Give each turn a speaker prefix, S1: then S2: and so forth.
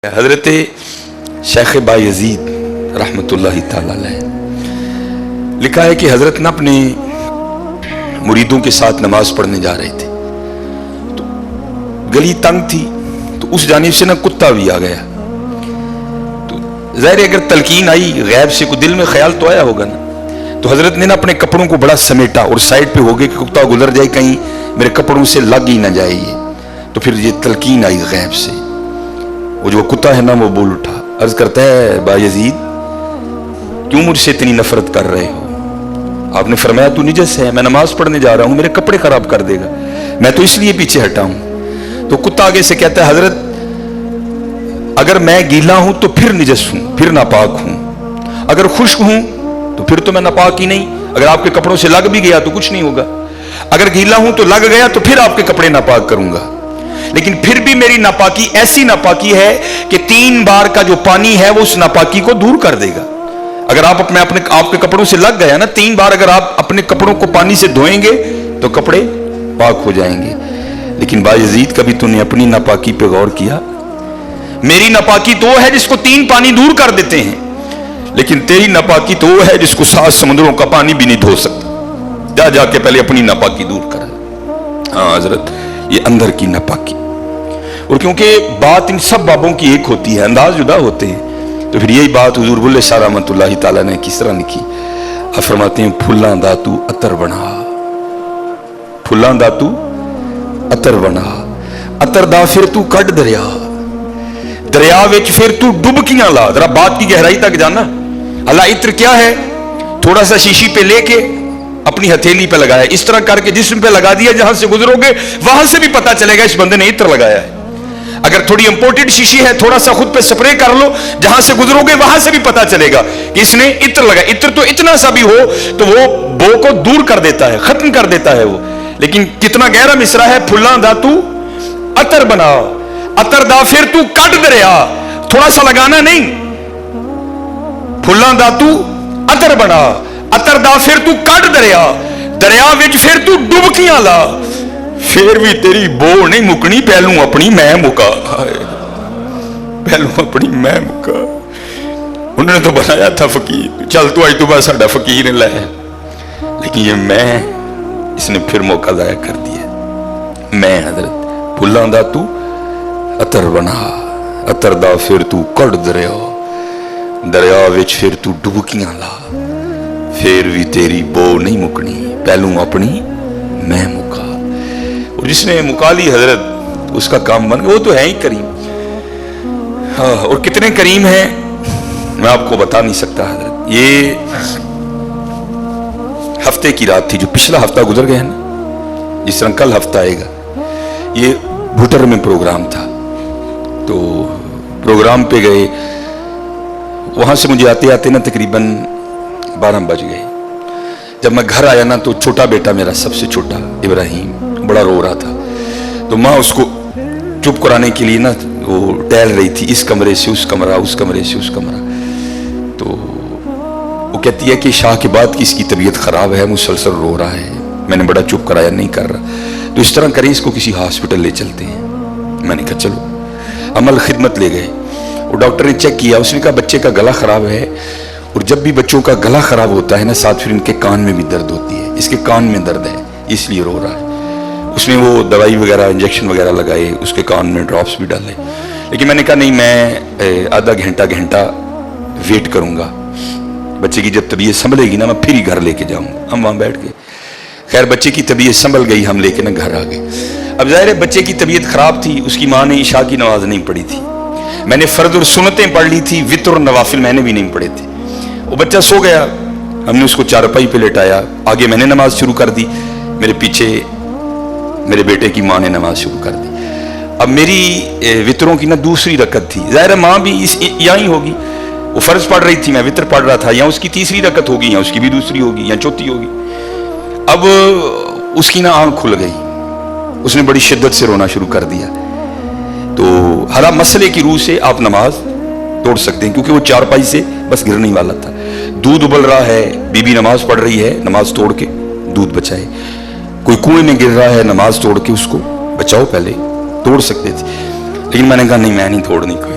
S1: حضرت شیخ بایزید رحمتُ اللہ تعالی علیہ لکھا ہے کہ حضرت نے اپنے مریدوں کے ساتھ نماز پڑھنے جا رہے تھے تو گلی تنگ تھی تو اس جانب سے نہ کتا بھی آ گیا تو ظاہر اگر تلقین آئی غیب سے کوئی دل میں خیال تو آیا ہوگا نا، تو حضرت نے نا اپنے کپڑوں کو بڑا سمیٹا اور سائڈ پہ ہو گئے کہ کتا گزر جائے کہیں میرے کپڑوں سے لگ ہی نہ جائے یہ، تو پھر یہ تلقین آئی غیب سے، وہ جو کتا ہے نا وہ بول اٹھا، عرض کرتا ہے بایزید کیوں مجھ سے اتنی نفرت کر رہے ہو؟ آپ نے فرمایا تو نجس ہے، میں نماز پڑھنے جا رہا ہوں، میرے کپڑے خراب کر دے گا، میں تو اس لیے پیچھے ہٹا ہوں۔ تو کتا آگے سے کہتا ہے حضرت اگر میں گیلا ہوں تو پھر نجس ہوں، پھر ناپاک ہوں، اگر خشک ہوں تو پھر تو میں ناپاک ہی نہیں، اگر آپ کے کپڑوں سے لگ بھی گیا تو کچھ نہیں ہوگا، اگر گیلا ہوں تو لگ گیا تو پھر آپ کے کپڑے ناپاک کروں گا، لیکن پھر بھی میری ناپاکی ایسی ناپاکی ہے کہ 3 بار کا جو پانی ہے وہ اس ناپاکی کو دور کر دے گا۔ اگر آپ کے کپڑوں سے لگ گیا نا 3 بار، اگر آپ اپنے کپڑوں کو پانی سے دھوئیں گے تو کپڑے پاک ہو جائیں گے۔ لیکن بایزید کبھی تو نے اپنی ناپاکی پہ غور کیا؟ میری ناپاکی تو ہے جس کو 3 پانی دور کر دیتے ہیں، لیکن تیری ناپاکی تو ہے جس کو 7 سمندروں کا پانی بھی نہیں دھو سکتا۔ جا کے پہلے اپنی ناپاکی دور کر۔ ہاں حضرت، یہ اندر کی ناپاکی، اور کیونکہ بات ان سب بابوں کی ایک ہوتی ہے، انداز جدا ہوتے ہیں، تو پھر یہی بات حضور بلے شاہ رحمت اللہ تعالیٰ نے کس طرح لکھی؟ آپ فرماتے ہیں پھلاں دا تو عطر بنا، پھلاں دا تو عطر بنا، عطر دا پھر تو کڈ دریا، دریا وچ پھر تو ڈبکیاں لا۔ ذرا بات کی گہرائی تک جانا۔ اللہ عطر کیا ہے؟ تھوڑا سا شیشی پہ لے کے اپنی ہتھیلی پہ لگایا، اس طرح کر کے جسم پہ لگا دیا، جہاں سے گزرو گے وہاں سے بھی پتا چلے گا اس بندے نے عطر لگایا ہے۔ اگر تھوڑی امپورٹڈ شیشی ہے تھوڑا سا خود پہ سپرے کر لو، جہاں سے گزرو گے وہاں سے بھی پتا چلے گا کہ اس نے عطر لگایا۔ عطر تو اتنا سا بھی ہو تو وہ بو کو دور کر دیتا ہے، ختم کر دیتا ہے وہ، لیکن کتنا گہرا مصرع ہے، پھلاں دا تو عطر بنا، عطر دا پھر تو کڈ دریا، تھوڑا سا لگانا نہیں، پھلاں دا تو عطر بنا، عطر دا پھر تو کڈ دریا، دریا وچ پھر تو ڈبکیاں لا، پھر بھی تیری بو نہیں مکنی، پہلوں اپنی میں مکا، پہلوں اپنی میں مکا۔ انہوں نے تو بنایا تھا فقیر، چل تو آئی تو بس ساڈا فقیر لے، لیکن یہ میں اس نے پھر موقع ضائع کر دیا۔ میں حضرت پھلاں دا تو عطر بنا، عطر دا پھر تو کڈ دریا، دریا وچ پھر تو ڈبکیاں لا، پھر بھی تیری بو نہیں مکنی، پہلوں اپنی میں مکا۔ اور جس نے مکا لی حضرت اس کا کام بن گیا، وہ تو ہے ہی کریم۔ ہاں، اور کتنے کریم ہیں میں آپ کو بتا نہیں سکتا حضرت۔ یہ ہفتے کی رات تھی، جو پچھلا ہفتہ گزر گیا ہے نا، جس طرح کل ہفتہ آئے گا، یہ بھوٹر میں پروگرام تھا، تو پروگرام پہ گئے، وہاں سے مجھے آتے آتے نا تقریباً 12 بج گئے۔ جب میں گھر آیا نا تو چھوٹا بیٹا میرا، سب سے چھوٹا ابراہیم، بڑا رو رہا تھا، تو ماں اس کو چپ کرانے کے لیے نا وہ ٹہل رہی تھی، اس کمرے سے اس کمرہ، اس کمرے سے اس کمرہ، تو وہ کہتی ہے کہ شاہ کے بعد کی اس کی طبیعت خراب ہے، مسلسل رو رہا ہے، میں نے بڑا چپ کرایا، نہیں کر رہا، تو اس طرح کریں اس کو کسی ہاسپٹل لے چلتے ہیں۔ میں نے کہا چلو، عمل خدمت لے گئے، وہ ڈاکٹر نے چیک کیا، اس نے کہا بچے کا گلا خراب ہے، اور جب بھی بچوں کا گلا خراب ہوتا ہے نا ساتھ پھر ان کے کان میں بھی درد ہوتی ہے، اس کے کان میں درد ہے اس لیے رو رہا ہے۔ اس نے وہ دوائی وغیرہ انجیکشن وغیرہ لگائے، اس کے کان میں ڈراپس بھی ڈالے، لیکن میں نے کہا نہیں، میں آدھا گھنٹہ ویٹ کروں گا، بچے کی جب طبیعت سنبھلے گی نا میں پھر ہی گھر لے کے جاؤں گا۔ ہم وہاں بیٹھ کے، خیر بچے کی طبیعت سنبھل گئی، ہم لے کے نا گھر آ گئے۔ اب ظاہر ہے بچے کی طبیعت خراب تھی، اس کی ماں نے عشاء کی نماز نہیں پڑھی تھی، میں نے فرض اور سنتیں پڑھ لی تھی، وتر اور نوافل میں نے بھی نہیں پڑھے تھے۔ وہ بچہ سو گیا، ہم نے اس کو چارپائی پہ لٹایا، آگے میں نے نماز شروع کر دی، میرے پیچھے میرے بیٹے کی ماں نے نماز شروع کر دی۔ اب میری وطروں کی نا دوسری رکعت تھی، ظاہر ہے ماں بھی یہاں ہی ہوگی، وہ فرض پڑھ رہی تھی، میں وطر پڑھ رہا تھا، یا اس کی تیسری رکعت ہوگی یا اس کی بھی دوسری ہوگی یا چوتھی ہوگی۔ اب اس کی نا آنکھ کھل گئی، اس نے بڑی شدت سے رونا شروع کر دیا۔ تو ہر مسئلے کی روح سے آپ نماز توڑ سکتے ہیں، کیونکہ وہ چارپائی سے بس گرنے والا تھا، دودھ ابل رہا ہے، بی بی نماز پڑھ رہی ہے، نماز توڑ کے دودھ بچائے، کوئی کنویں میں گر رہا ہے، نماز توڑ کے اس کو بچاؤ، پہلے توڑ سکتے تھے، لیکن میں نے کہا نہیں، میں نہیں توڑنی کوئی،